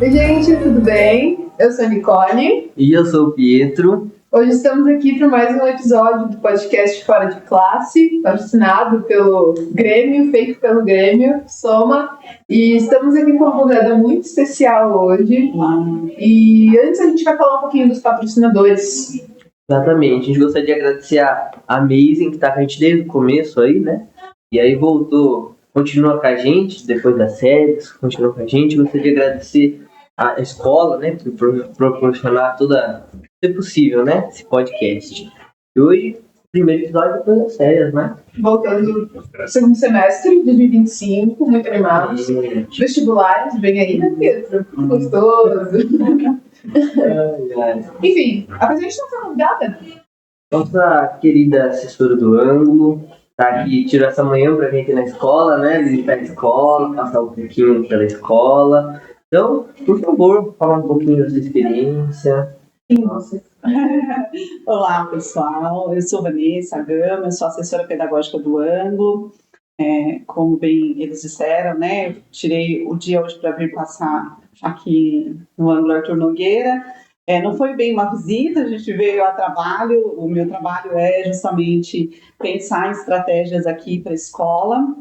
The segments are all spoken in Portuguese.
Oi, gente, tudo bem? Eu sou a Nicole. E eu sou o Pietro. Hoje estamos aqui para mais um episódio do podcast Fora de Classe, patrocinado pelo Grêmio, feito pelo Grêmio, Soma. E estamos aqui com uma convidada muito especial hoje. E antes a gente vai falar um pouquinho dos patrocinadores. Exatamente, a gente gostaria de agradecer a Amazing, que tá com a gente desde o começo aí, né? E aí voltou, continua com a gente, depois das séries, continua com a gente. Gostaria de agradecer a escola, né, por proporcionar toda, se possível, né, esse podcast. E hoje, primeiro episódio depois das séries, né? Voltando para o segundo semestre de 2025, muito animados. Vestibulares, vem aí, né, Pedro? Gostoso. Enfim, apresente nossa convidada. Nossa querida assessora do ângulo tá aqui, tirou essa manhã pra gente ir na escola, né? Visitar a escola, passar um pouquinho pela escola. Então, por favor, fala um pouquinho da sua experiência. Olá, pessoal. Eu sou Vanessa Gama, eu sou assessora pedagógica do ângulo. Como bem eles disseram, né? Eu tirei o dia hoje para vir passar aqui no ângulo Arthur Nogueira. Não foi bem uma visita, a gente veio a trabalho. O meu trabalho é justamente pensar em estratégias aqui para a escola.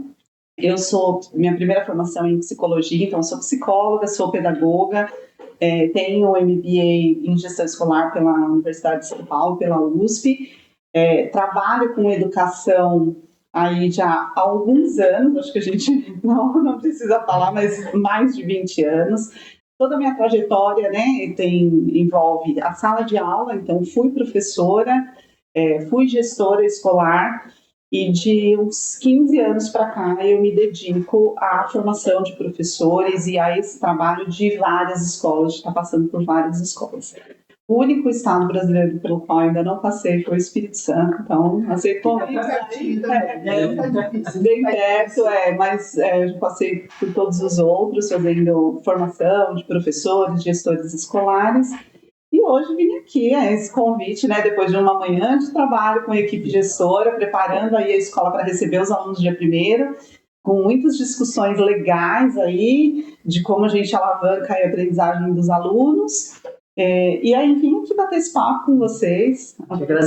Minha primeira formação é em psicologia, então eu sou psicóloga, sou pedagoga, tenho um MBA em gestão escolar pela Universidade de São Paulo, pela USP, trabalho com educação aí já há alguns anos, acho que a gente não precisa falar, mas mais de 20 anos. Toda a minha trajetória, né, envolve a sala de aula, então fui professora, fui gestora escolar, e de uns 15 anos para cá eu me dedico à formação de professores e a esse trabalho de várias escolas, de estar passando por várias escolas. O único estado brasileiro pelo qual eu ainda não passei foi o Espírito Santo, então aceitou bem perto, mas eu já passei por todos os outros, fazendo formação de professores, gestores escolares. E hoje vim aqui, esse convite, né, depois de uma manhã de trabalho com a equipe gestora, preparando aí a escola para receber os alunos dia 1º, com muitas discussões legais aí, de como a gente alavanca a aprendizagem dos alunos. E aí vim aqui bater esse papo com vocês.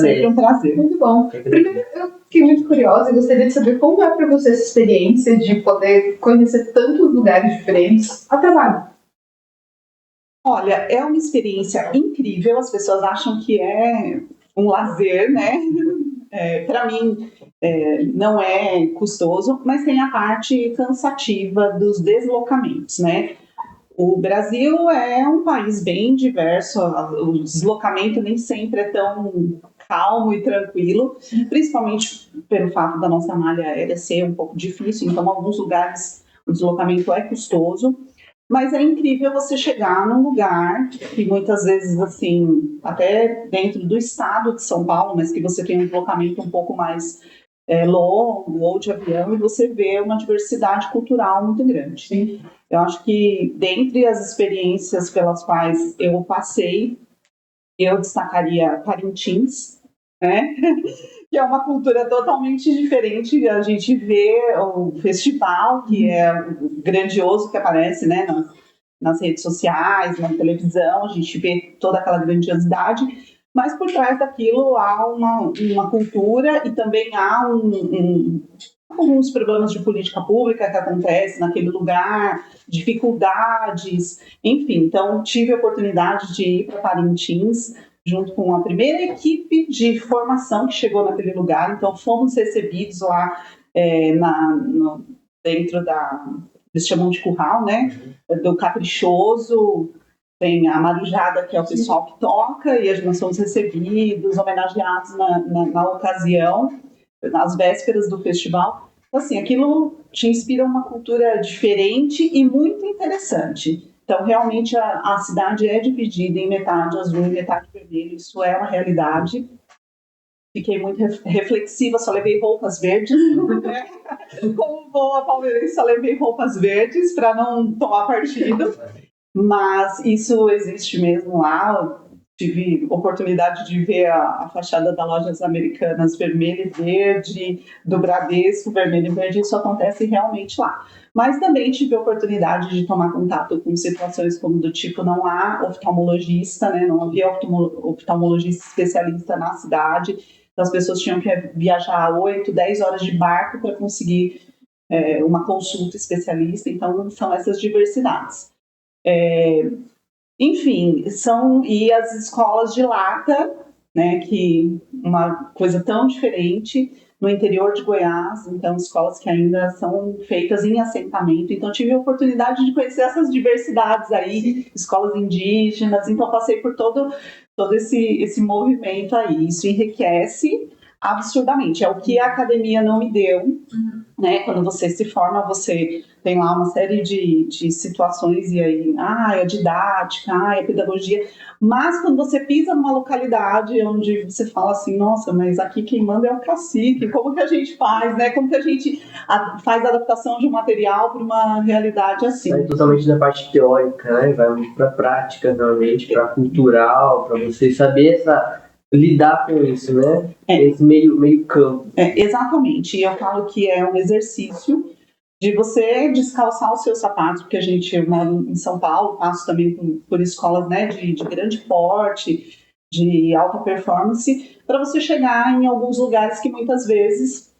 Sempre um prazer. Muito bom. Primeiro, eu fiquei muito curiosa e gostaria de saber como é para você essa experiência de poder conhecer tantos lugares diferentes a trabalho. Olha, é uma experiência incrível, as pessoas acham que é um lazer, né? Para mim, não é custoso, mas tem a parte cansativa dos deslocamentos, né? O Brasil é um país bem diverso, o deslocamento nem sempre é tão calmo e tranquilo, principalmente pelo fato da nossa malha aérea ser um pouco difícil, então, em alguns lugares o deslocamento é custoso. Mas é incrível você chegar num lugar que muitas vezes, assim, até dentro do estado de São Paulo, mas que você tem um deslocamento um pouco mais longo ou de avião e você vê uma diversidade cultural muito grande. Sim. Eu acho que, dentre as experiências pelas quais eu passei, eu destacaria Parintins, né? Que é uma cultura totalmente diferente. A gente vê o festival, que é grandioso, que aparece, né, nas redes sociais, na televisão, a gente vê toda aquela grandiosidade, mas por trás daquilo há uma cultura e também há alguns problemas de política pública que acontecem naquele lugar, dificuldades, enfim. Então, tive a oportunidade de ir para Parintins, junto com a primeira equipe de formação que chegou naquele lugar. Então, fomos recebidos lá dentro eles chamam de curral, né? Do Caprichoso. Tem a Marujada, que é o pessoal que toca, e nós somos recebidos, homenageados na ocasião, nas vésperas do festival. Então, assim, aquilo te inspira uma cultura diferente e muito interessante. Então, realmente, a cidade é dividida em metade azul e metade vermelho. Isso é uma realidade. Fiquei muito reflexiva, só levei roupas verdes. Como boa palmeirense, só levei roupas verdes para não tomar partido. Mas isso existe mesmo lá. tive oportunidade de ver a fachada das lojas americanas vermelho e verde, do Bradesco vermelho e verde, isso acontece realmente lá. Mas também tive a oportunidade de tomar contato com situações como do tipo, não há oftalmologista, né? Não havia oftalmologista especialista na cidade, então as pessoas tinham que viajar 8, 10 horas de barco para conseguir uma consulta especialista, então são essas diversidades. Enfim, e as escolas de lata, né, que uma coisa tão diferente no interior de Goiás, então escolas que ainda são feitas em assentamento, então tive a oportunidade de conhecer essas diversidades aí, escolas indígenas, então passei por todo esse movimento aí, isso enriquece absurdamente, é o que a academia não me deu, né? Quando você se forma, você tem lá uma série de situações, e aí, a didática, a pedagogia, mas quando você pisa numa localidade onde você fala assim, nossa, mas aqui quem manda é o cacique, como que a gente faz, né? Como que a gente faz a adaptação de um material para uma realidade assim? Vai totalmente da parte teórica, né? Vai muito para a prática, realmente, para cultural, para você saber lidar com isso, né? Esse meio campo. Exatamente, e eu falo que é um exercício de você descalçar os seus sapatos, porque eu moro em São Paulo, passo também por escolas, né, de grande porte, de alta performance, para você chegar em alguns lugares que muitas vezes,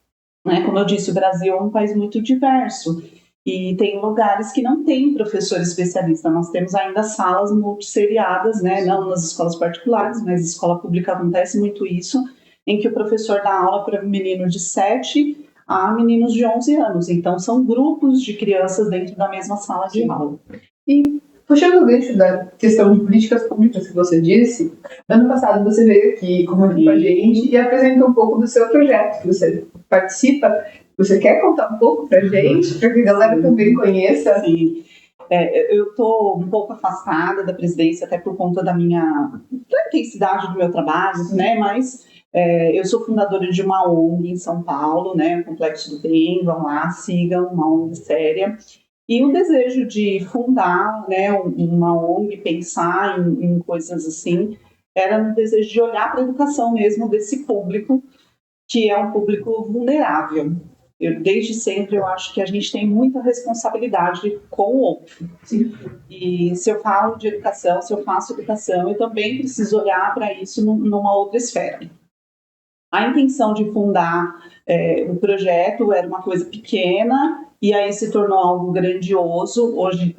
né, como eu disse, o Brasil é um país muito diverso, e tem lugares que não tem professor especialista. Nós temos ainda salas multisseriadas, né, não nas escolas particulares, mas na escola pública acontece muito isso, em que o professor dá aula para um menino de 7 a meninos de 11 anos. Então, são grupos de crianças dentro da mesma sala de aula. E, puxando o gancho da questão de políticas públicas que você disse, ano passado você veio aqui comunicou com a gente e apresentou um pouco do seu projeto, que você participa. Você quer contar um pouco pra gente, para que a galera também conheça? Sim. Eu estou um pouco afastada da presidência, até por conta da intensidade do meu trabalho, né? Mas eu sou fundadora de uma ONG em São Paulo, né? O Complexo do Bem, vão lá, sigam, uma ONG séria. E o desejo de fundar, né, uma ONG, pensar em coisas assim, era um desejo de olhar para a educação mesmo desse público, que é um público vulnerável. Desde sempre, eu acho que a gente tem muita responsabilidade com o outro. Sim. E se eu falo de educação, se eu faço educação, eu também preciso olhar para isso numa outra esfera. A intenção de fundar o projeto era uma coisa pequena, e aí se tornou algo grandioso. Hoje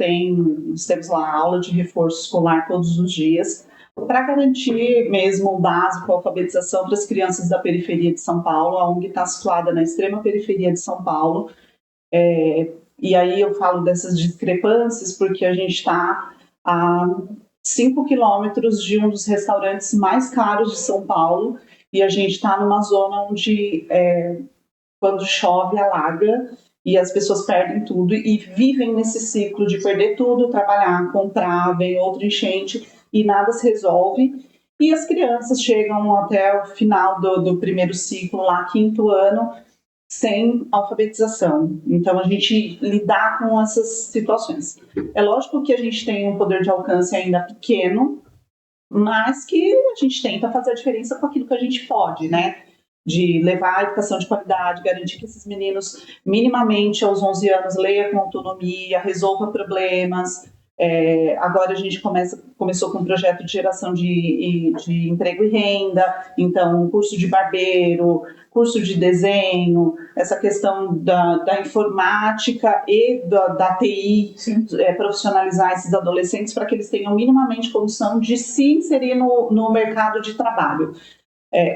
nós temos lá aula de reforço escolar todos os dias, para garantir mesmo o básico, a alfabetização para as crianças da periferia de São Paulo. A ONG está situada na extrema periferia de São Paulo, e aí eu falo dessas discrepâncias porque a gente está a 5 quilômetros de um dos restaurantes mais caros de São Paulo, e a gente está numa zona onde quando chove alaga e as pessoas perdem tudo e vivem nesse ciclo de perder tudo, trabalhar, comprar, vem outra enchente e nada se resolve. E as crianças chegam até o final do primeiro ciclo, lá, quinto ano, sem alfabetização. Então, a gente lidar com essas situações. É lógico que a gente tem um poder de alcance ainda pequeno, mas que a gente tenta fazer a diferença com aquilo que a gente pode, né? De levar a educação de qualidade, garantir que esses meninos, minimamente aos 11 anos, leiam com autonomia, resolvam problemas. Agora a gente começou com um projeto de geração de emprego e renda, então curso de barbeiro, curso de desenho, essa questão da informática e da TI, profissionalizar esses adolescentes para que eles tenham minimamente condição de se inserir no mercado de trabalho.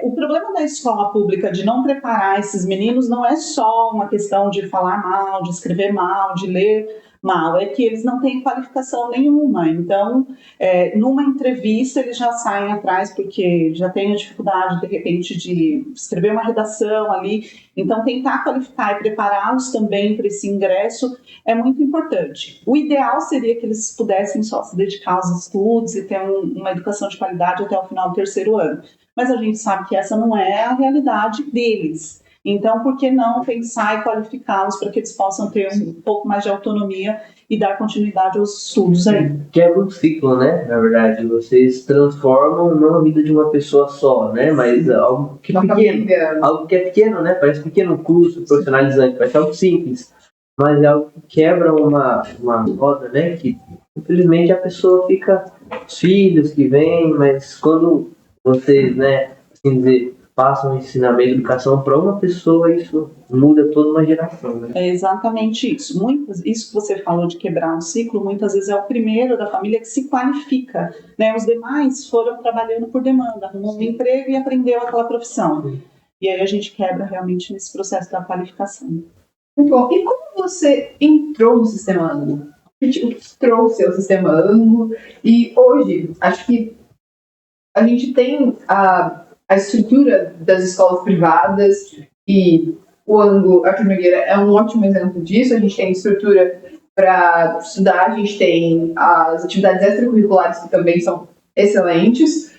O problema da escola pública de não preparar esses meninos não é só uma questão de falar mal, de escrever mal, de ler mal, é que eles não têm qualificação nenhuma. Então, numa entrevista, eles já saem atrás porque já têm a dificuldade, de repente, de escrever uma redação ali. Então, tentar qualificar e prepará-los também para esse ingresso é muito importante. O ideal seria que eles pudessem só se dedicar aos estudos e ter uma educação de qualidade até o final do terceiro ano. Mas a gente sabe que essa não é a realidade deles. Então, por que não pensar e qualificá-los para que eles possam ter um pouco mais de autonomia e dar continuidade aos estudos aí? Quebra um ciclo, né? Na verdade, vocês transformam não a vida de uma pessoa só, né? Mas algo que é pequeno. Algo que é pequeno, né? Parece pequeno curso, profissionalizante, parece algo simples. Mas é algo que quebra uma roda, né? Que, infelizmente, a pessoa fica... Os filhos que vêm, mas quando vocês, né? Assim dizer, passam ensinamento, educação para uma pessoa, isso muda toda uma geração, né? É exatamente isso. Isso que você falou de quebrar um ciclo, muitas vezes é o primeiro da família que se qualifica, né? Os demais foram trabalhando por demanda, arrumou um emprego e aprendeu aquela profissão. E aí a gente quebra realmente nesse processo da qualificação. Muito bom. E como você entrou no Sistema Ângulo? O que trouxe ao Sistema Ângulo? E hoje, acho que a gente tem a estrutura das escolas privadas e o Ângulo Arthur Nogueira é um ótimo exemplo disso. A gente tem estrutura para estudar, a gente tem as atividades extracurriculares que também são excelentes.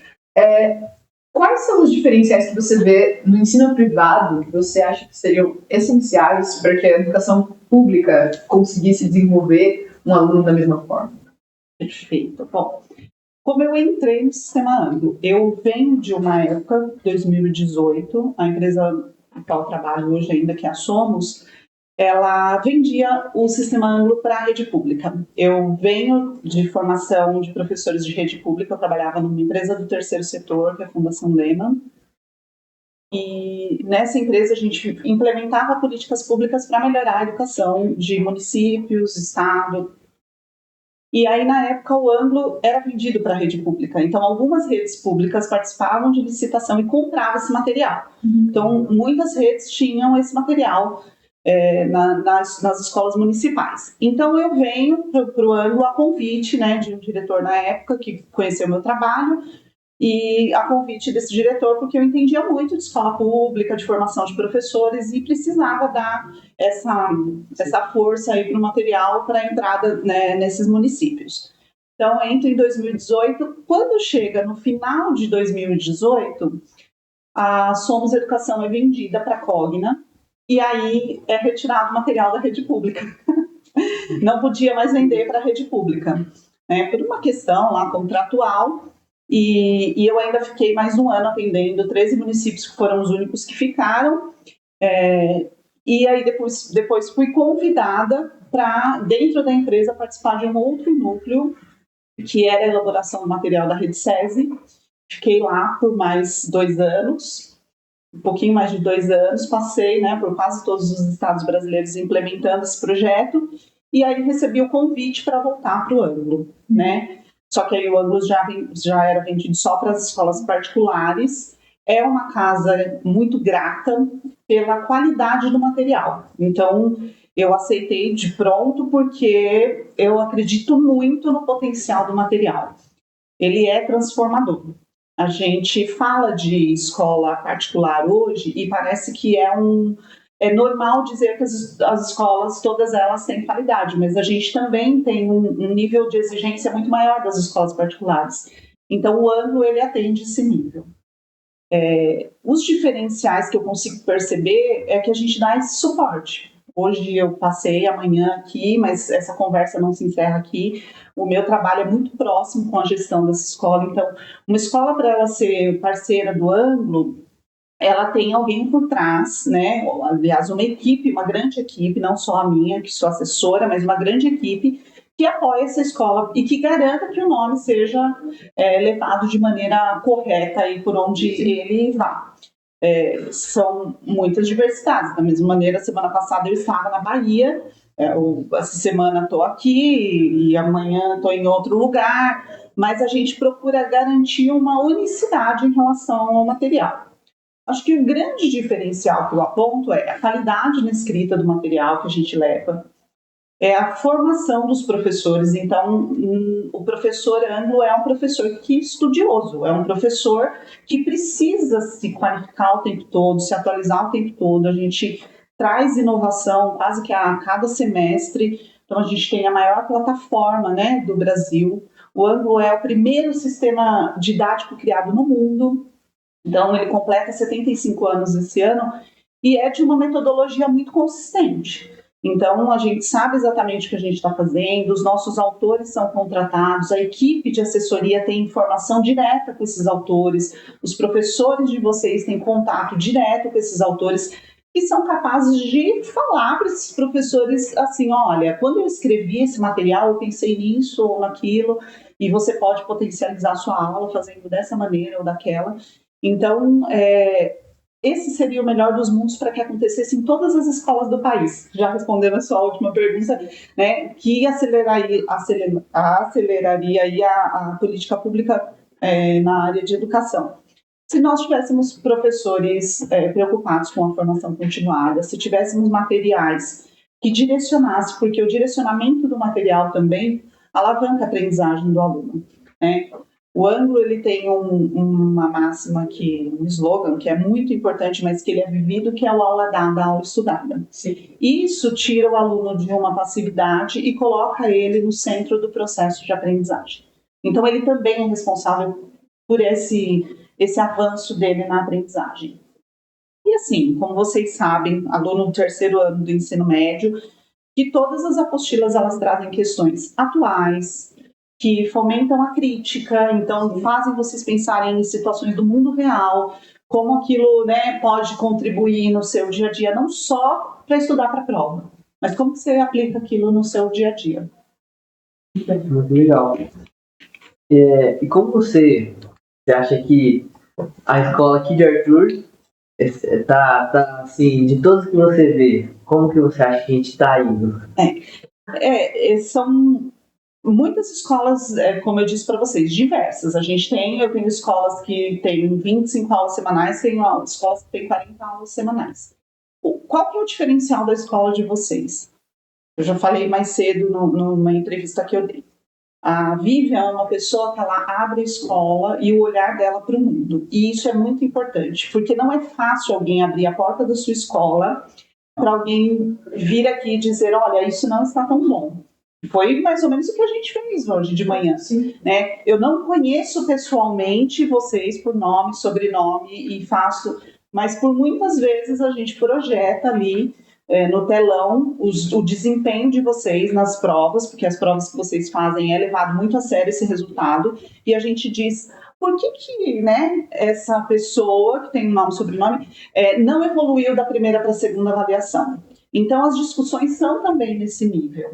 Quais são os diferenciais que você vê no ensino privado que você acha que seriam essenciais para que a educação pública conseguisse desenvolver um aluno da mesma forma? Perfeito. Bom, como eu entrei no Sistema Ângulo? Eu venho de uma época, 2018, a empresa a qual eu trabalho hoje ainda, que é a Somos, ela vendia o Sistema Ângulo para a rede pública. Eu venho de formação de professores de rede pública, eu trabalhava numa empresa do terceiro setor, que é a Fundação Lehman, e nessa empresa a gente implementava políticas públicas para melhorar a educação de municípios, estado. E aí, na época, o Ângulo era vendido para a rede pública. Então, algumas redes públicas participavam de licitação e compravam esse material. Então, muitas redes tinham esse material nas escolas municipais. Então, eu venho para o Ângulo a convite, né, de um diretor na época que conheceu o meu trabalho, e a convite desse diretor, porque eu entendia muito de escola pública, de formação de professores, e precisava dar essa força aí para o material para a entrada, né, nesses municípios. Então, entro em 2018. Quando chega no final de 2018, a Somos Educação é vendida para a Cogna, e aí é retirado o material da rede pública. Não podia mais vender para a rede pública, né, por uma questão lá contratual. E eu ainda fiquei mais um ano atendendo 13 municípios que foram os únicos que ficaram. E aí depois fui convidada para, dentro da empresa, participar de um outro núcleo, que era a elaboração do material da Rede SESI. Fiquei lá por mais 2 anos, um pouquinho mais de 2 anos, passei, né, por quase todos os estados brasileiros implementando esse projeto, e aí recebi o convite para voltar para o Ângulo, né? Só que aí o Ângulo já era vendido só para as escolas particulares. É uma casa muito grata pela qualidade do material. Então, eu aceitei de pronto porque eu acredito muito no potencial do material. Ele é transformador. A gente fala de escola particular hoje e parece que é normal dizer que as escolas, todas elas têm qualidade, mas a gente também tem um nível de exigência muito maior das escolas particulares. Então, o Ângulo, ele atende esse nível. Os diferenciais que eu consigo perceber é que a gente dá esse suporte. Hoje eu passei amanhã aqui, mas essa conversa não se encerra aqui. O meu trabalho é muito próximo com a gestão dessa escola. Então, uma escola, para ela ser parceira do Ângulo, ela tem alguém por trás, né? Aliás, uma equipe, uma grande equipe, não só a minha, que sou assessora, mas uma grande equipe que apoia essa escola e que garanta que o nome seja levado de maneira correta aí por onde ele vá. São muitas diversidades. Da mesma maneira, semana passada eu estava na Bahia, essa semana estou aqui e amanhã estou em outro lugar, mas a gente procura garantir uma unicidade em relação ao material. Acho que o grande diferencial que eu aponto é a qualidade na escrita do material que a gente leva, é a formação dos professores. Então, o professor Ângulo é um professor que é estudioso, é um professor que precisa se qualificar o tempo todo, se atualizar o tempo todo. A gente traz inovação quase que a cada semestre. Então, a gente tem a maior plataforma, né, do Brasil. O Ângulo é o primeiro sistema didático criado no mundo. Então, ele completa 75 anos esse ano, e é de uma metodologia muito consistente. Então, a gente sabe exatamente o que a gente está fazendo, os nossos autores são contratados, a equipe de assessoria tem informação direta com esses autores, os professores de vocês têm contato direto com esses autores, que são capazes de falar para esses professores assim, olha, quando eu escrevi esse material, eu pensei nisso ou naquilo, e você pode potencializar a sua aula fazendo dessa maneira ou daquela. Então, esse seria o melhor dos mundos para que acontecesse em todas as escolas do país. Já respondendo a sua última pergunta, né, que aceleraria aí a política pública na área de educação. Se nós tivéssemos professores preocupados com a formação continuada, se tivéssemos materiais que direcionassem, porque o direcionamento do material também alavanca a aprendizagem do aluno, né? O Anglo, ele tem uma máxima, um slogan, que é muito importante, mas que ele é vivido, que é o aula dada, aula estudada. Sim. Isso tira o aluno de uma passividade e coloca ele no centro do processo de aprendizagem. Então, ele também é responsável por esse avanço dele na aprendizagem. E assim, como vocês sabem, aluno do 3º ano do ensino médio, que todas as apostilas, elas trazem questões atuais, que fomentam a crítica, então fazem vocês pensarem em situações do mundo real, como aquilo, né, pode contribuir no seu dia a dia, não só para estudar para a prova, mas como você aplica aquilo no seu dia a dia. Muito legal. E como você acha que a escola aqui de Arthur tá assim, de todos que você vê, como que você acha que a gente está indo? São muitas escolas, como eu disse para vocês, diversas. Eu tenho escolas que têm 25 aulas semanais, tenho escolas que têm 40 aulas semanais. Qual que é o diferencial da escola de vocês? Eu já falei mais cedo numa entrevista que eu dei. A Vivian é uma pessoa que ela abre a escola e o olhar dela para o mundo. E isso é muito importante, porque não é fácil alguém abrir a porta da sua escola para alguém vir aqui e dizer, olha, isso não está tão bom. Foi mais ou menos o que a gente fez hoje de manhã. Sim. Né? Eu não conheço pessoalmente vocês por nome, sobrenome e faço, mas por muitas vezes a gente projeta ali no telão o desempenho de vocês nas provas, porque as provas que vocês fazem é levado muito a sério esse resultado, e a gente diz por que né, essa pessoa que tem nome e sobrenome não evoluiu da primeira para a segunda avaliação. Então as discussões são também nesse nível.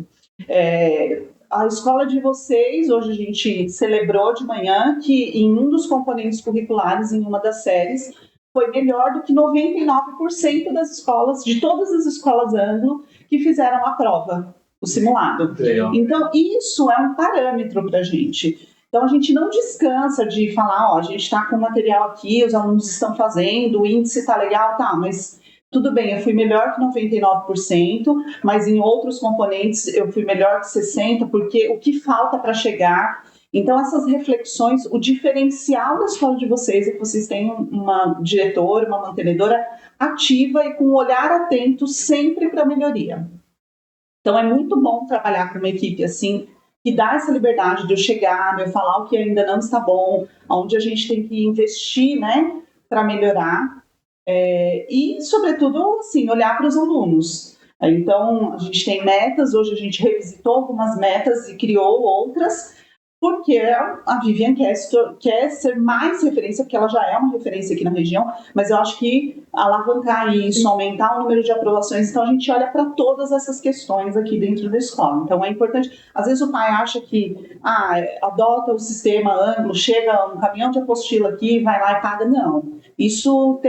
A escola de vocês, hoje a gente celebrou de manhã que em um dos componentes curriculares, em uma das séries, foi melhor do que 99% das escolas, de todas as escolas anglo, que fizeram a prova, o simulado. Legal. Então, isso é um parâmetro para a gente. Então, a gente não descansa de falar, a gente está com o material aqui, os alunos estão fazendo, o índice está legal, tá, mas tudo bem, eu fui melhor que 99%, mas em outros componentes eu fui melhor que 60%, porque o que falta para chegar... Então, essas reflexões, o diferencial da escola de vocês é que vocês têm uma diretora, uma mantenedora ativa e com um olhar atento sempre para a melhoria. Então, é muito bom trabalhar com uma equipe assim, que dá essa liberdade de eu chegar, de eu falar o que ainda não está bom, onde a gente tem que investir, né, para melhorar. E, sobretudo, assim, olhar para os alunos. Então, a gente tem metas, hoje a gente revisitou algumas metas e criou outras, porque a Vivian quer ser mais referência, porque ela já é uma referência aqui na região, mas eu acho que alavancar isso, aumentar o número de aprovações, então a gente olha para todas essas questões aqui dentro da escola. Então é importante, às vezes o pai acha que adota o sistema anglo, chega um caminhão de apostila aqui, vai lá e paga. Não, isso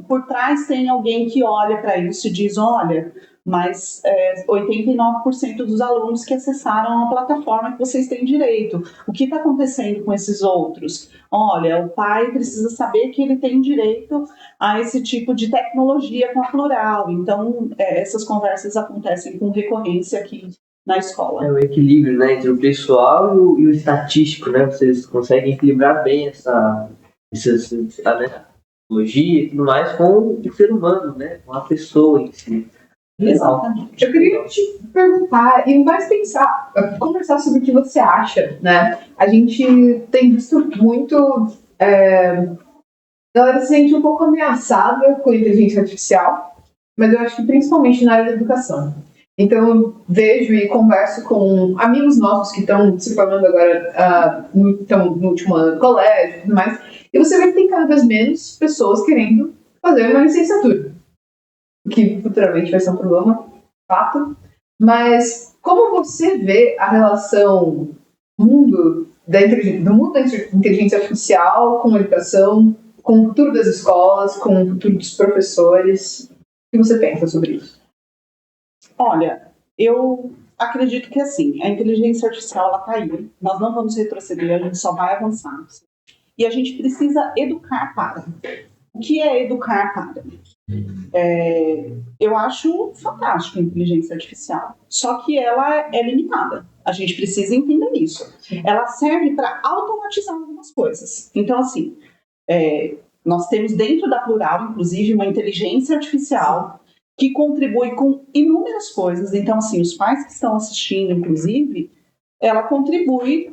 por trás tem alguém que olha para isso e diz, olha... mas 89% dos alunos que acessaram a plataforma que vocês têm direito. O que está acontecendo com esses outros? Olha, o pai precisa saber que ele tem direito a esse tipo de tecnologia com a Plural. Então, essas conversas acontecem com recorrência aqui na escola. É o equilíbrio, né, entre o pessoal e o estatístico, né? Vocês conseguem equilibrar bem a tecnologia e tudo mais com o ser humano, né? Com a pessoa em si. Exatamente. Eu queria te perguntar e mais conversar sobre o que você acha, né? A gente tem visto muito galera se sente um pouco ameaçada com a inteligência artificial, mas eu acho que principalmente na área da educação. Então, eu vejo e converso com amigos nossos que estão se formando agora, estão no último ano do colégio e tudo mais, e você vê que tem cada vez menos pessoas querendo fazer uma licenciatura, o que futuramente vai ser um problema, fato. Mas como você vê a relação do mundo da inteligência artificial com a educação, com o futuro das escolas, com o futuro dos professores? O que você pensa sobre isso? Olha, eu acredito que assim, a inteligência artificial ela está aí, nós não vamos retroceder, a gente só vai avançar. E a gente precisa educar para. O que é educar para? Eu acho fantástico a inteligência artificial, só que ela é limitada. A gente precisa entender isso. Ela serve para automatizar algumas coisas. Então, assim, nós temos dentro da Plural, inclusive, uma inteligência artificial que contribui com inúmeras coisas. Então, assim, os pais que estão assistindo, inclusive, ela contribui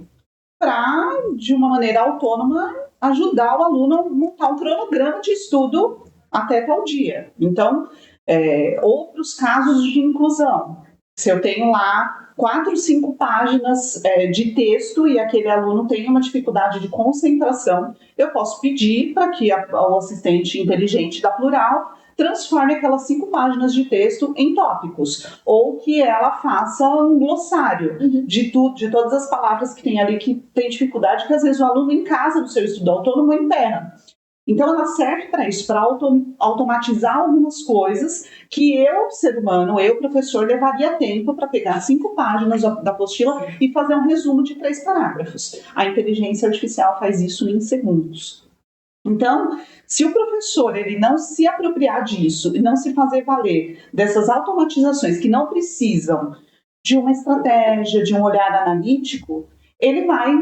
para, de uma maneira autônoma, ajudar o aluno a montar um cronograma de estudo até tal dia. Então, outros casos de inclusão. Se eu tenho lá 4, 5 páginas de texto e aquele aluno tem uma dificuldade de concentração, eu posso pedir para que o assistente inteligente da Plural transforme aquelas 5 páginas de texto em tópicos, ou que ela faça um glossário de todas as palavras que tem ali que tem dificuldade, que às vezes o aluno em casa do seu estudo autônomo emperra. Então, ela serve para isso, para automatizar algumas coisas que eu, ser humano, eu, professor, levaria tempo para pegar 5 páginas da apostila e fazer um resumo de 3 parágrafos. A inteligência artificial faz isso em segundos. Então, se o professor ele não se apropriar disso e não se fazer valer dessas automatizações que não precisam de uma estratégia, de um olhar analítico, ele vai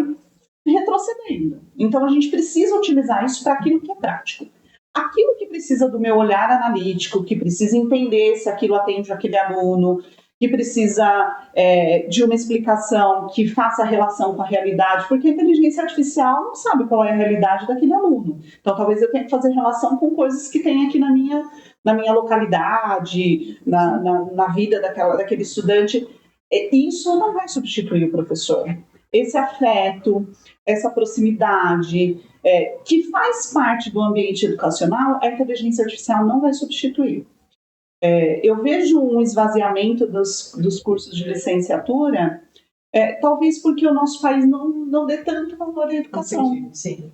retrocedendo. Então, a gente precisa utilizar isso para aquilo que é prático. Aquilo que precisa do meu olhar analítico, que precisa entender se aquilo atende aquele aluno, que precisa de uma explicação que faça a relação com a realidade, porque a inteligência artificial não sabe qual é a realidade daquele aluno. Então, talvez eu tenha que fazer relação com coisas que tem aqui na minha localidade, na vida daquele estudante. Isso não vai substituir o professor. Esse afeto, essa proximidade, que faz parte do ambiente educacional, a inteligência artificial não vai substituir. Eu vejo um esvaziamento dos cursos de licenciatura, talvez porque o nosso país não dê tanto valor à educação. Sim.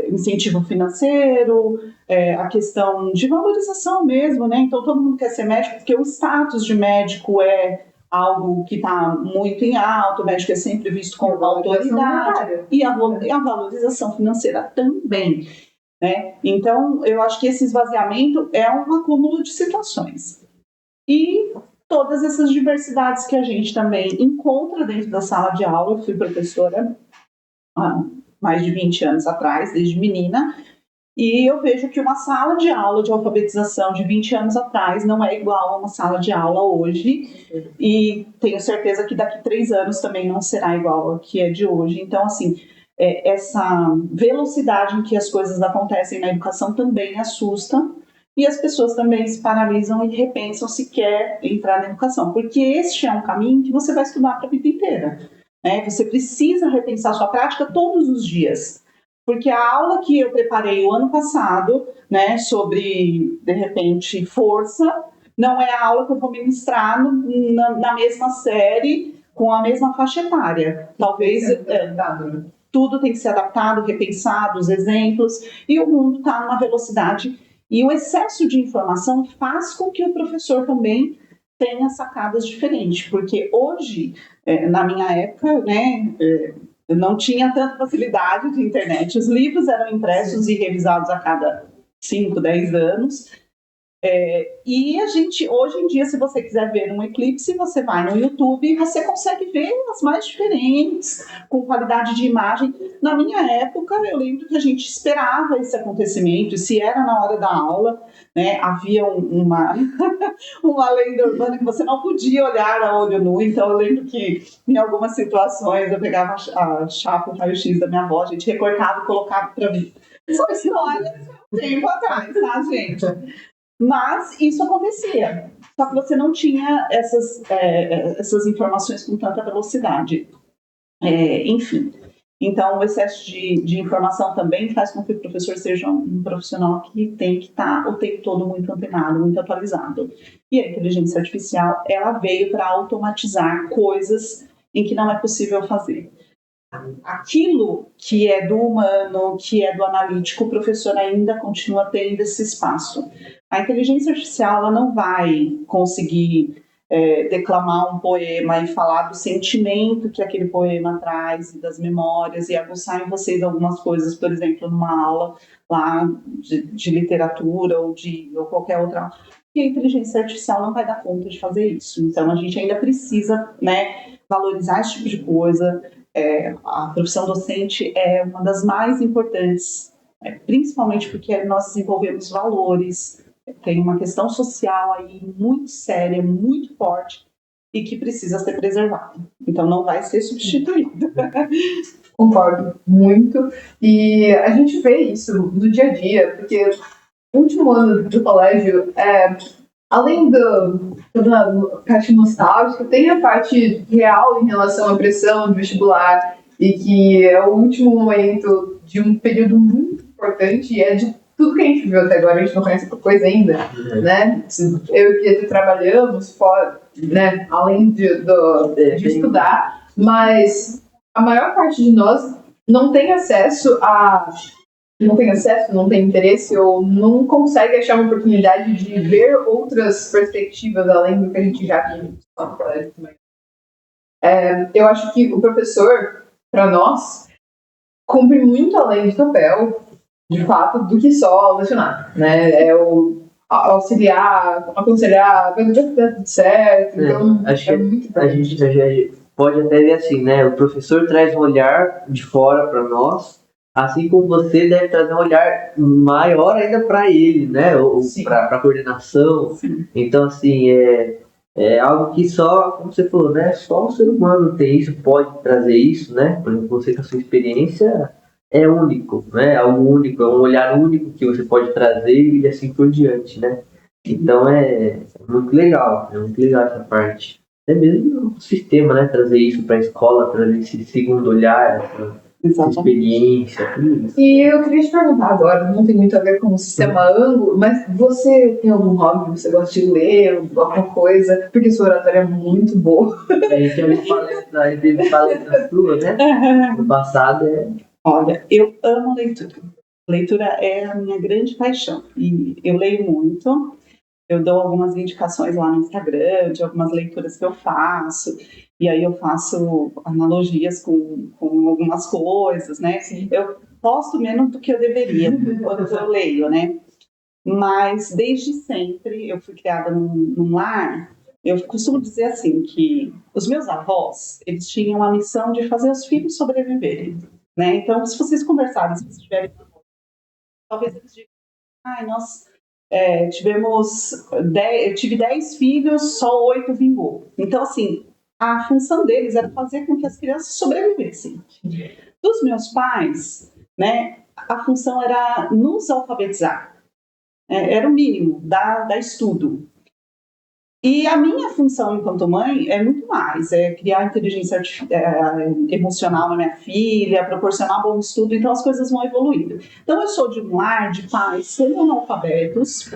Incentivo financeiro, a questão de valorização mesmo, né? Então, todo mundo quer ser médico porque o status de médico é algo que está muito em alta, o médico é sempre visto como autoridade, e a valorização financeira também. Né? Então, eu acho que esse esvaziamento é um acúmulo de situações. E todas essas diversidades que a gente também encontra dentro da sala de aula. Eu fui professora há mais de 20 anos atrás, desde menina, e eu vejo que uma sala de aula de alfabetização de 20 anos atrás não é igual a uma sala de aula hoje, e tenho certeza que daqui 3 anos também não será igual ao que é de hoje. Então, assim, essa velocidade em que as coisas acontecem na educação também assusta, e as pessoas também se paralisam e repensam se quer entrar na educação, porque este é um caminho que você vai estudar para a vida inteira. Né? Você precisa repensar sua prática todos os dias. Porque a aula que eu preparei o ano passado, né, sobre, de repente, força, não é a aula que eu vou ministrar na mesma série, com a mesma faixa etária. Talvez tudo tem que ser adaptado, repensado, os exemplos, e o mundo está numa velocidade. E o excesso de informação faz com que o professor também tenha sacadas diferentes. Porque hoje, na minha época, né, eu não tinha tanta facilidade de internet. Os livros eram impressos e revisados a cada 5, 10 anos. E a gente, hoje em dia, se você quiser ver um eclipse, você vai no YouTube e você consegue ver as mais diferentes, com qualidade de imagem. Na minha época, eu lembro que a gente esperava esse acontecimento, e se era na hora da aula, né, havia uma lenda urbana que você não podia olhar a olho nu. Então, eu lembro que, em algumas situações, eu pegava a chapa, o raio-x da minha avó, a gente recortava e colocava para mim. São histórias de um tempo atrás, tá, gente? Mas isso acontecia. Só que você não tinha essas informações com tanta velocidade. Enfim. Então, o excesso de informação também faz com que o professor seja um profissional que tem que estar o tempo todo muito antenado, muito atualizado. E a inteligência artificial, ela veio para automatizar coisas em que não é possível fazer. Aquilo que é do humano, que é do analítico, o professor ainda continua tendo esse espaço. A inteligência artificial, ela não vai conseguir declamar um poema e falar do sentimento que aquele poema traz, e das memórias, e aguçar em vocês algumas coisas, por exemplo, numa aula lá de literatura ou qualquer outra. E a inteligência artificial não vai dar conta de fazer isso. Então, a gente ainda precisa, né, valorizar esse tipo de coisa. A profissão docente é uma das mais importantes, principalmente porque nós desenvolvemos valores, tem uma questão social aí muito séria, muito forte e que precisa ser preservada. Então não vai ser substituída. Concordo muito. E a gente vê isso no dia a dia, porque o último ano do colégio, além da parte nostálgica, tem a parte real em relação à pressão do vestibular, e que é o último momento de um período muito importante, e é de tudo que a gente viu até agora, a gente não conhece outra coisa ainda, né? Eu e Pietro trabalhamos fora, né? Além de estudar, mas a maior parte de nós não tem acesso, não tem interesse ou não consegue achar uma oportunidade de ver outras perspectivas além do que a gente já viu no colégio também. Eu acho que o professor, para nós, cumpre muito além de papel, de fato, do que só lecionar, né? É o auxiliar, aconselhar, vai dar tudo certo. Então, acho que muito a gente já pode até ver assim, né? O professor traz um olhar de fora para nós, assim como você deve trazer um olhar maior ainda para ele, né? Ou para a coordenação. Sim. Então, assim, é algo que só, como você falou, né? Só o ser humano tem isso, pode trazer isso, né? Por exemplo, você com a sua experiência é único, né? Algo único, é um olhar único que você pode trazer e assim por diante, né? Então é muito legal essa parte. É mesmo o sistema, né? Trazer isso para a escola, trazer esse segundo olhar, essa experiência, tudo isso. E eu queria te perguntar agora, não tem muito a ver com o sistema ângulo, mas você tem algum hobby, você gosta de ler, alguma coisa? Porque sua oratória é muito boa. A gente já teve palestra sua, né? No passado Olha, eu amo leitura. Leitura é a minha grande paixão. E eu leio muito. Eu dou algumas indicações lá no Instagram de algumas leituras que eu faço. E aí eu faço analogias com algumas coisas, né? Sim. Eu posto menos do que eu deveria quando eu leio, né? Mas desde sempre eu fui criada num lar. Eu costumo dizer assim que os meus avós, eles tinham a missão de fazer os filhos sobreviverem, né? Então, se vocês conversarem, se vocês tiverem, talvez eles digam, nós eu tive 10 filhos, só 8 vingou. Então, assim, a função deles era fazer com que as crianças sobrevivessem. Dos meus pais, né, a função era nos alfabetizar. Era o mínimo, dar estudo. E a minha função enquanto mãe é muito mais, criar inteligência emocional na minha filha, proporcionar bom estudo, então as coisas vão evoluindo. Então eu sou de um lar de pais semi-analfabetos,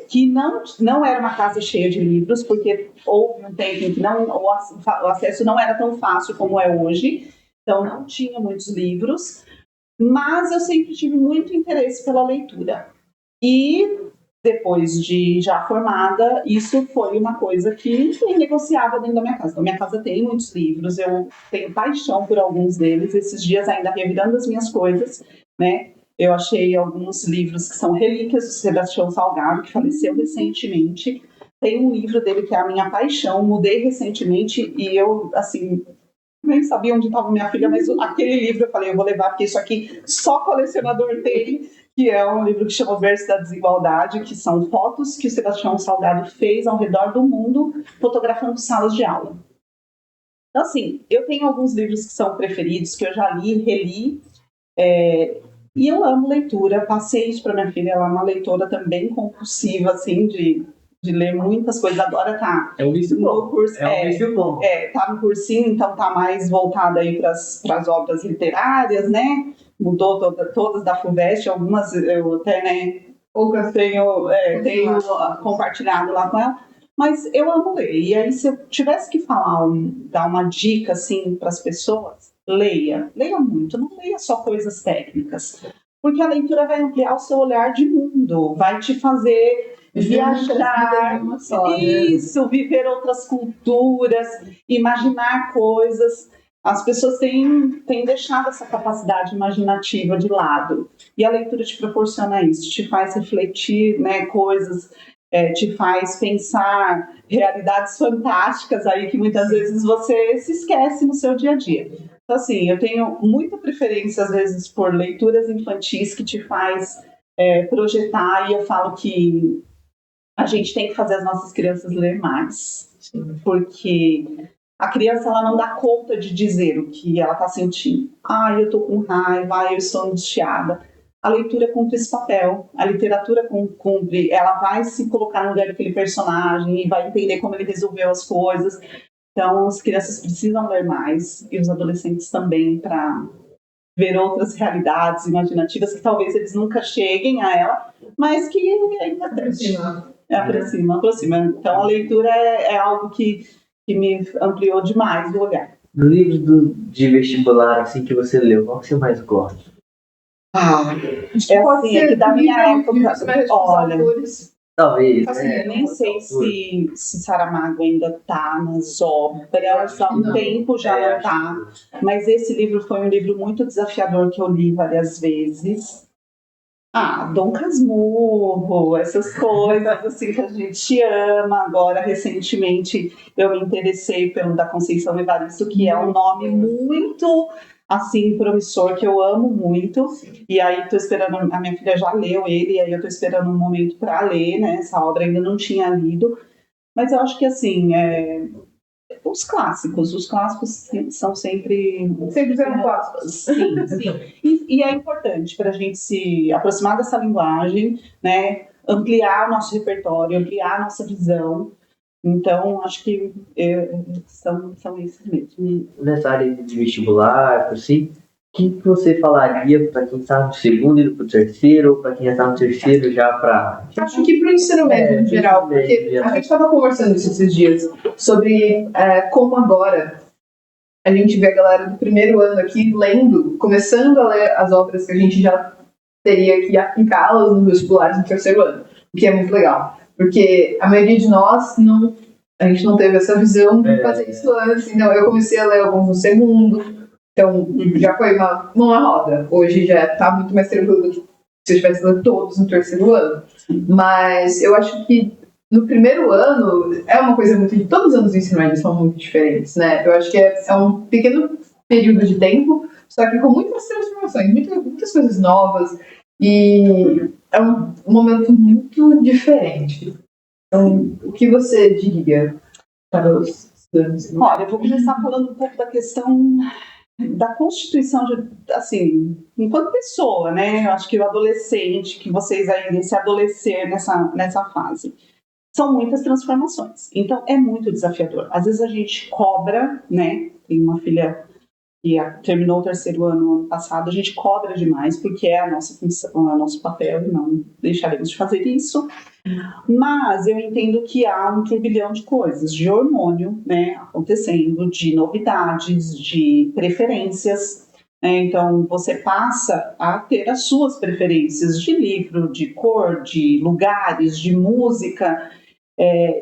que não era uma casa cheia de livros, porque houve um tempo em que o acesso não era tão fácil como é hoje, então não tinha muitos livros, mas eu sempre tive muito interesse pela leitura. E depois de já formada, isso foi uma coisa que foi negociável dentro da minha casa. Então, minha casa tem muitos livros, eu tenho paixão por alguns deles. Esses dias, ainda revirando as minhas coisas, né? Eu achei alguns livros que são relíquias do Sebastião Salgado, que faleceu recentemente. Tem um livro dele que é a minha paixão, mudei recentemente e eu, assim, nem sabia onde estava minha filha, mas aquele livro eu falei, eu vou levar, porque isso aqui só colecionador tem, que é um livro que chama O Verso da Desigualdade, que são fotos que o Sebastião Salgado fez ao redor do mundo, fotografando salas de aula. Então, assim, eu tenho alguns livros que são preferidos, que eu já li, reli, E eu amo leitura, passei isso para minha filha, ela é uma leitora também compulsiva, assim, de ler muitas coisas. Agora tá É um vício no bom. curso, É um vício bom. tá no cursinho, então tá mais voltada aí para as obras literárias, né? Mudou todas da FUVEST, algumas eu até, né, poucas tenho compartilhado lá com ela. Mas eu amo ler. E aí, se eu tivesse que dar uma dica, assim, para as pessoas, leia. Leia muito, não leia só coisas técnicas. Porque a leitura vai ampliar o seu olhar de mundo, vai te fazer viajar, isso, viver outras culturas, imaginar coisas. As pessoas têm deixado essa capacidade imaginativa de lado. E a leitura te proporciona isso, te faz refletir, né, coisas, te faz pensar realidades fantásticas aí que muitas vezes você se esquece no seu dia a dia. Então, assim, eu tenho muita preferência, às vezes, por leituras infantis que te faz projetar, e eu falo que a gente tem que fazer as nossas crianças ler mais. Sim. Porque a criança, ela não dá conta de dizer o que ela está sentindo. Eu estou com raiva, eu estou angustiada. A leitura cumpre esse papel, a literatura cumpre, ela vai se colocar no lugar daquele personagem e vai entender como ele resolveu as coisas. Então, as crianças precisam ler mais, e os adolescentes também, para ver outras realidades imaginativas que talvez eles nunca cheguem a ela, mas que é importante. Aproxima. Então, a leitura é algo que me ampliou demais o olhar. No livro de vestibular, assim, que você leu, qual que você mais gosta? É que da minha época, olha, talvez, nem sei se Saramago ainda está nas obras, há um tempo já não está, mas esse livro foi um livro muito desafiador que eu li várias vezes. Dom Casmurro, essas coisas assim que a gente ama. Agora, recentemente, eu me interessei pelo da Conceição Evaristo, que é um nome muito assim promissor, que eu amo muito. E aí estou esperando, a minha filha já leu ele, e aí eu estou esperando um momento para ler, né? Essa obra ainda não tinha lido, mas eu acho que assim os clássicos são sempre serão clássicos. Sim. E é importante para a gente se aproximar dessa linguagem, né? Ampliar o nosso repertório, ampliar a nossa visão. Então, acho que são esses mesmo. Nessa área de vestibular, assim, o que você falaria para quem está no segundo e para o terceiro, ou para quem já está no terceiro já para... Acho que para o ensino médio em geral, porque a gente estava conversando esses dias sobre como agora a gente vê a galera do primeiro ano aqui começando a ler as obras que a gente já teria que aplicá-las nos vestibulares no terceiro ano, o que é muito legal, porque a maioria de nós a gente não teve essa visão de fazer isso antes. Então eu comecei a ler alguns no segundo, então já foi uma roda. Hoje já está muito mais tranquilo do que se eu tivesse lido todos no terceiro ano. Mas eu acho que no primeiro ano é uma coisa muito... Todos os anos do ensino médio são muito diferentes, né? Eu acho que é um pequeno período de tempo, só que com muitas transformações, muitas coisas novas, e é um momento muito diferente. Então, o que você diria para os estudantes? Olha, eu vou começar falando um pouco da questão da constituição, assim, enquanto pessoa, né? Eu acho que o adolescente, que vocês ainda, esse adolescer nessa fase, são muitas transformações. Então, é muito desafiador. Às vezes a gente cobra, né? Tem uma filha que terminou o terceiro ano passado, a gente cobra demais, porque é a nossa função, é o nosso papel, e não deixaremos de fazer isso. Mas eu entendo que há um turbilhão de coisas, de hormônio, né, acontecendo, de novidades, de preferências. Então, você passa a ter as suas preferências de livro, de cor, de lugares, de música.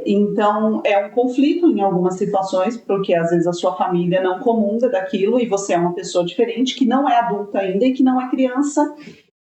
Então, é um conflito em algumas situações, porque às vezes a sua família não comunga daquilo e você é uma pessoa diferente, que não é adulta ainda e que não é criança.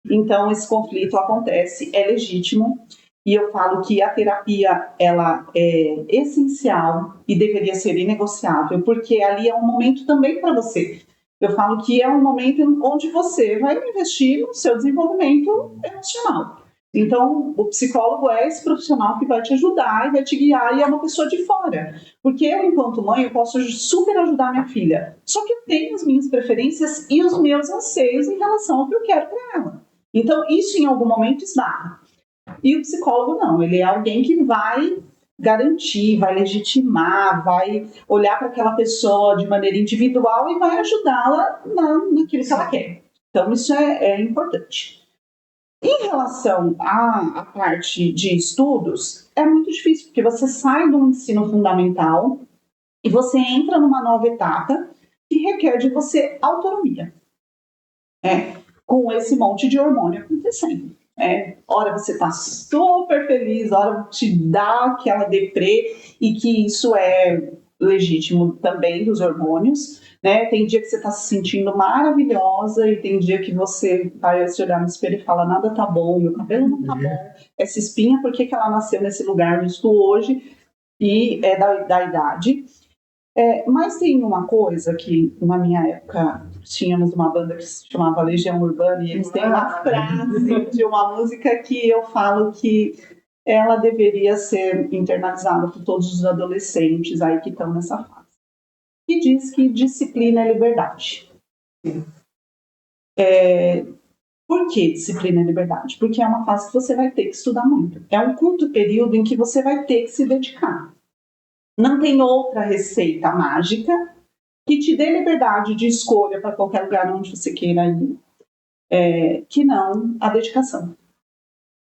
Então, esse conflito acontece, é legítimo. E eu falo que a terapia, ela é essencial e deveria ser inegociável, porque ali é um momento também para você. Eu falo que é um momento onde você vai investir no seu desenvolvimento emocional. Então, o psicólogo é esse profissional que vai te ajudar e vai te guiar, e é uma pessoa de fora. Porque eu, enquanto mãe, eu posso super ajudar minha filha. Só que eu tenho as minhas preferências e os meus anseios em relação ao que eu quero para ela. Então, isso em algum momento esbarra. E o psicólogo não, ele é alguém que vai garantir, vai legitimar, vai olhar para aquela pessoa de maneira individual e vai ajudá-la naquilo que ela quer. Então, isso é importante. Em relação à parte de estudos, é muito difícil, porque você sai do ensino fundamental e você entra numa nova etapa que requer de você autonomia, com esse monte de hormônio acontecendo. Hora você está super feliz, hora te dá aquela deprê, e que isso é legítimo também dos hormônios, né? Tem dia que você está se sentindo maravilhosa e tem dia que você vai se olhar no espelho e fala, nada tá bom, meu cabelo não tá bom, essa espinha, por que ela nasceu nesse lugar justo hoje? E é da idade. Mas tem uma coisa que, na minha época, tínhamos uma banda que se chamava Legião Urbana, e eles têm uma frase de uma música que eu falo que ela deveria ser internalizada por todos os adolescentes aí que estão nessa fase. Que diz que disciplina é liberdade. Por que disciplina é liberdade? Porque é uma fase que você vai ter que estudar muito. É um curto período em que você vai ter que se dedicar. Não tem outra receita mágica que te dê liberdade de escolha para qualquer lugar onde você queira ir, que não a dedicação.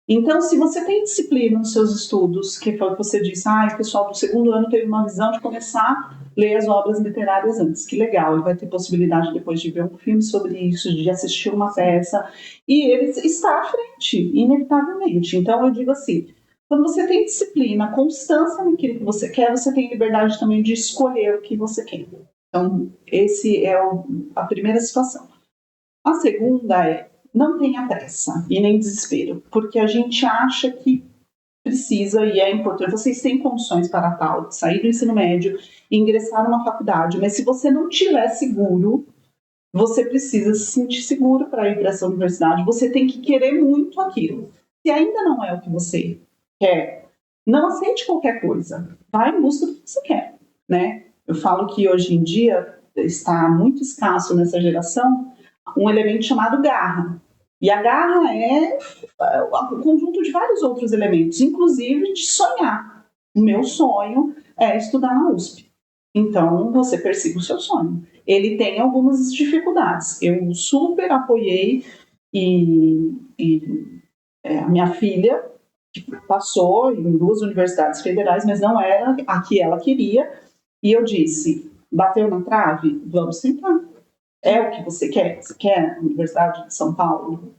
Então, se você tem disciplina nos seus estudos, que foi o que você disse, o pessoal do segundo ano teve uma visão de começar a ler as obras literárias antes, que legal, ele vai ter possibilidade depois de ver um filme sobre isso, de assistir uma peça, e ele está à frente, inevitavelmente. Então, eu digo assim, quando você tem disciplina, constância naquilo que você quer, você tem liberdade também de escolher o que você quer. Então, esse é a primeira situação. A segunda é, não tenha pressa e nem desespero, porque a gente acha que precisa e é importante. Vocês têm condições para tal, de sair do ensino médio e ingressar numa faculdade, mas se você não estiver seguro, você precisa se sentir seguro para ir para essa universidade. Você tem que querer muito aquilo. Se ainda não é o que você quer, não aceite qualquer coisa. Vai em busca do que você quer, né? Eu falo que hoje em dia está muito escasso nessa geração um elemento chamado garra. E a garra é o conjunto de vários outros elementos, inclusive de sonhar. O meu sonho é estudar na USP. Então, você persiga o seu sonho. Ele tem algumas dificuldades. Eu super apoiei a minha filha, que passou em 2 universidades federais, mas não era a que ela queria. E eu disse, bateu na trave? Vamos tentar. É o que você quer? Você quer a Universidade de São Paulo?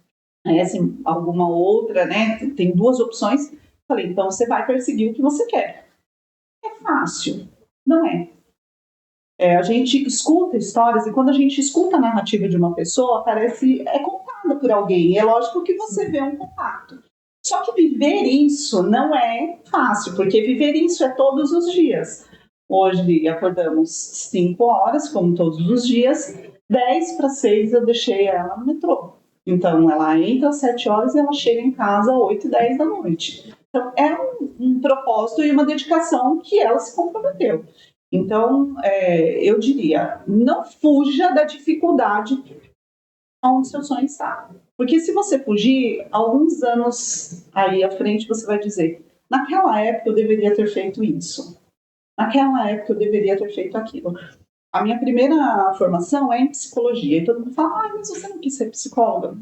Assim, alguma outra, né? Tem 2 opções. Falei, então você vai perseguir o que você quer. É fácil? Não é. A gente escuta histórias e quando a gente escuta a narrativa de uma pessoa, é contada por alguém. É lógico que você vê um contato. Só que viver isso não é fácil, porque viver isso é todos os dias. Hoje acordamos 5 horas, como todos os dias. 5:50 eu deixei ela no metrô. Então, ela entra às 7 horas e ela chega em casa às 8:10 da noite. Então, é um propósito e uma dedicação que ela se comprometeu. Então, eu diria, não fuja da dificuldade onde seu sonho está. Porque se você fugir, alguns anos aí à frente você vai dizer, naquela época eu deveria ter feito isso. Naquela época eu deveria ter feito aquilo. A minha primeira formação é em psicologia. E todo mundo fala, mas você não quis ser psicóloga?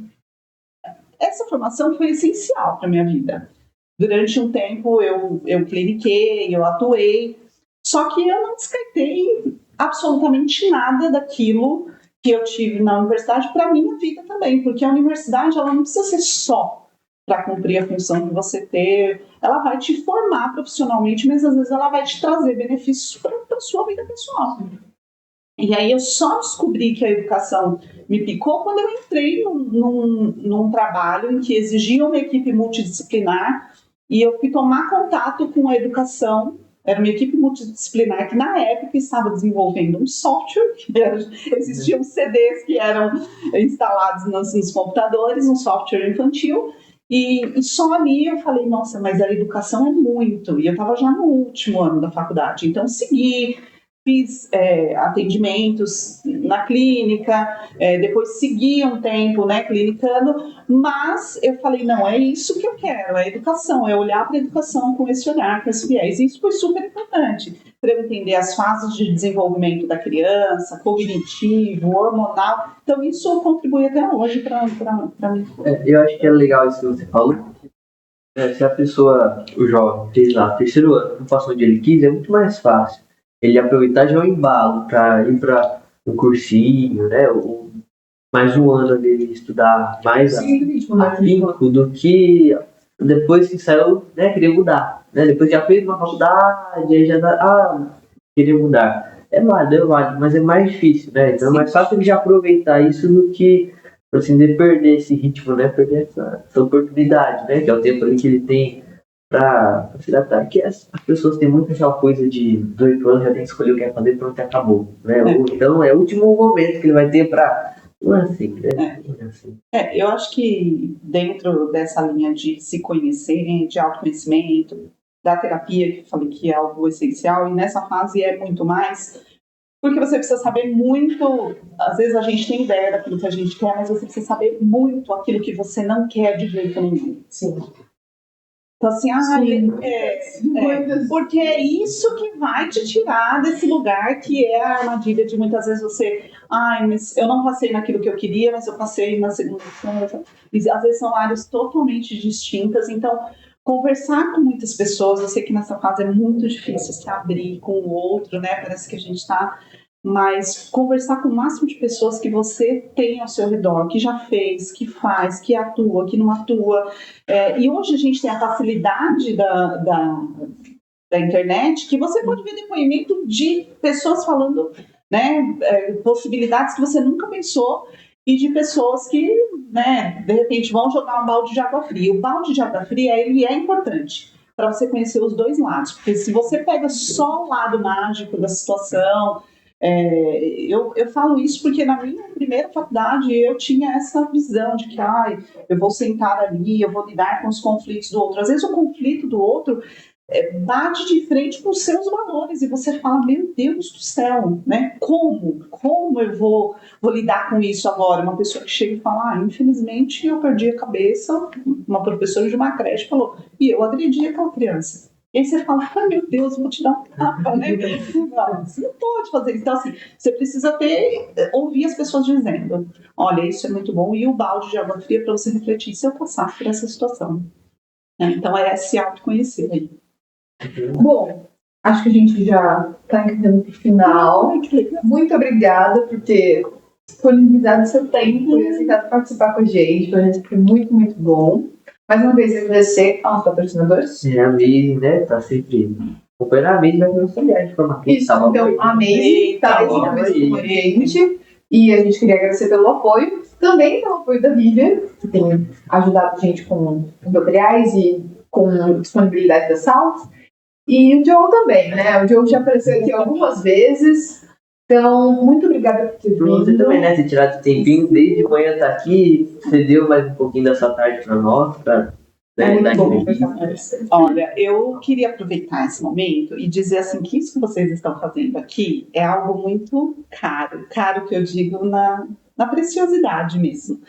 Essa formação foi essencial para a minha vida. Durante um tempo eu cliniquei, eu atuei, só que eu não descartei absolutamente nada daquilo que eu tive na universidade para a minha vida também, porque a universidade ela não precisa ser só para cumprir a função que você ter, ela vai te formar profissionalmente, mas às vezes ela vai te trazer benefícios para a sua vida pessoal. E aí eu só descobri que a educação me picou quando eu entrei num trabalho em que exigia uma equipe multidisciplinar e eu fui tomar contato com a educação. Era uma equipe multidisciplinar que na época estava desenvolvendo um software, existiam CDs que eram instalados nos computadores, um software infantil, E só ali eu falei, nossa, mas a educação é muito. E eu estava já no último ano da faculdade, então segui, fiz atendimentos na clínica, depois segui um tempo, né, clinicando, mas eu falei, não, é isso que eu quero, é educação, é olhar para a educação com esse olhar, com esse viés. E isso foi super importante para eu entender as fases de desenvolvimento da criança, cognitivo, hormonal. Então isso contribui até hoje para mim. Eu acho que é legal isso que você falou. Se a pessoa, o jovem, fez lá o terceiro ano, não passou onde ele quis, é muito mais fácil ele aproveitar já o embalo para ir para um cursinho, né? Ou mais um ano dele estudar mais afinco do que depois que saiu, né, querer mudar. Né? Depois já fez uma faculdade, aí já dá, querer mudar. É válido, mas é mais difícil, né? Então é mais fácil ele já aproveitar isso do que assim, de perder esse ritmo, né? Perder essa oportunidade, né? Que é o tempo ali que ele tem para se adaptar. Que as pessoas têm muito aquela coisa de 18 anos, já tem que escolher o que quer fazer, pronto, acabou. Né? Então é o último momento que ele vai ter para. Não é assim, né? Eu acho que dentro dessa linha de se conhecer, de autoconhecimento, da terapia, que eu falei que é algo essencial, e nessa fase é muito mais, porque você precisa saber muito, às vezes a gente tem ideia daquilo que a gente quer, mas você precisa saber muito aquilo que você não quer de jeito nenhum. Sim. Então assim, porque é isso que vai te tirar desse lugar que é a armadilha de muitas vezes você, mas eu não passei naquilo que eu queria, mas eu passei na segunda opção. E às vezes são áreas totalmente distintas, então conversar com muitas pessoas, eu sei que nessa fase é muito difícil se abrir com o outro, né? Parece que a gente está, mas conversar com o máximo de pessoas que você tem ao seu redor, que já fez, que faz, que atua, que não atua. E hoje a gente tem a facilidade da internet, que você pode ver depoimento de pessoas falando, né, possibilidades que você nunca pensou, e de pessoas que, né, de repente vão jogar um balde de água fria. O balde de água fria, ele é importante para você conhecer os dois lados, porque se você pega só o lado mágico da situação, eu falo isso porque na minha primeira faculdade eu tinha essa visão de que eu vou sentar ali, eu vou lidar com os conflitos do outro. Às vezes o conflito do outro bate de frente com os seus valores e você fala, meu Deus do céu, né? Como eu vou lidar com isso agora? Uma pessoa que chega e fala, infelizmente eu perdi a cabeça, uma professora de uma creche falou, e eu agredi aquela criança. E aí você fala, meu Deus, vou te dar um tapa, né? Não, você não pode fazer isso. Então, assim, você precisa ouvir as pessoas dizendo, olha, isso é muito bom, e o balde de água fria para você refletir se eu passar por essa situação. Então, é se autoconhecer aí. Bom, acho que a gente já está encaminhando para o final. Muito obrigada por ter disponibilizado seu tempo e aceitado participar com a gente. Foi muito, muito bom. Mais uma vez, agradecer aos patrocinadores. A Amazing, né? Tá sempre acompanhando a Amazing, vai ter nossa viagem de formação. Isso, então a Amazing está desde o começo com a gente. E a gente queria agradecer pelo apoio. Também pelo apoio da Vivian, que tem ajudado a gente com materiais e com disponibilidade das salas. E o Joe também, né? O Joe já apareceu aqui algumas vezes. Então, muito obrigada por ter vindo. Você também, né? Você tirar o tempinho desde manhã tá aqui, você deu mais um pouquinho dessa tarde para nós, para Olha, eu queria aproveitar esse momento e dizer assim que isso que vocês estão fazendo aqui é algo muito caro que eu digo na preciosidade mesmo.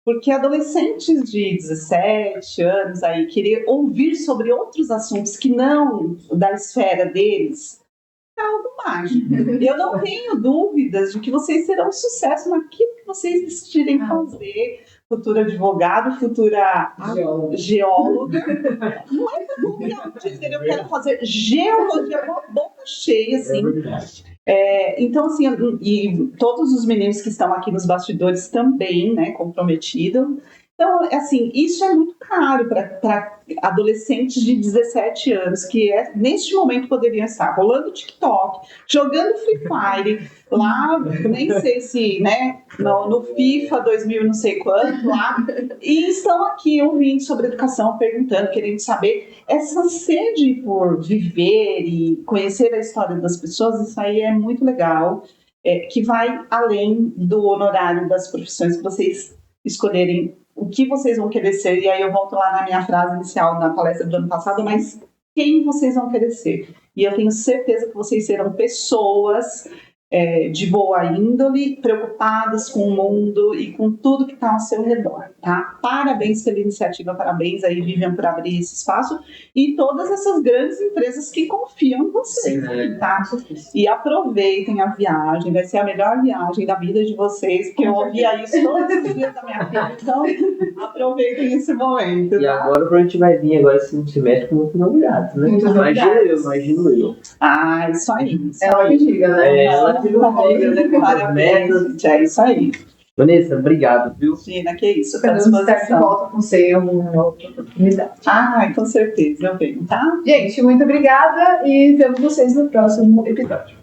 Porque adolescentes de 17 anos aí querer ouvir sobre outros assuntos que não da esfera deles é algo mágico. Eu não tenho dúvidas de que vocês serão sucesso naquilo que vocês decidirem fazer. Futura advogado, futura geóloga. Não é para dizer eu quero fazer geologia com a boca cheia, assim. Então, assim, e todos os meninos que estão aqui nos bastidores também, né, comprometidos. Então, assim, isso é muito caro para adolescentes de 17 anos, que neste momento poderiam estar rolando TikTok, jogando Free Fire, lá, nem sei se, né, no FIFA 2000 não sei quanto, lá, e estão aqui ouvindo sobre educação, perguntando, querendo saber. Essa sede por viver e conhecer a história das pessoas, isso aí é muito legal, que vai além do honorário das profissões que vocês escolherem o que vocês vão querer ser, e aí eu volto lá na minha frase inicial na palestra do ano passado, mas quem vocês vão querer ser? E eu tenho certeza que vocês serão pessoas de boa índole, preocupadas com o mundo e com tudo que está ao seu redor, tá? Parabéns pela iniciativa, parabéns aí, Vivian, por abrir esse espaço e todas essas grandes empresas que confiam em vocês, tá? E aproveitem a viagem, vai ser a melhor viagem da vida de vocês, porque eu ouvia isso todos os dias da minha vida, então aproveitem esse momento, tá? E agora a gente vai vir agora esse semestre com muitas novidades, né? Imagino eu. Ah, isso aí. Ela que diga, né? Ela que não diga, né? Com as metas. Gente, é isso aí. Vanessa, obrigado, viu? Gina, que isso, estou à Podemos estar de disposição. volta com você em alguma outra oportunidade. Ah, com certeza, eu venho, tá? Gente, muito obrigada e vemos vocês no próximo episódio.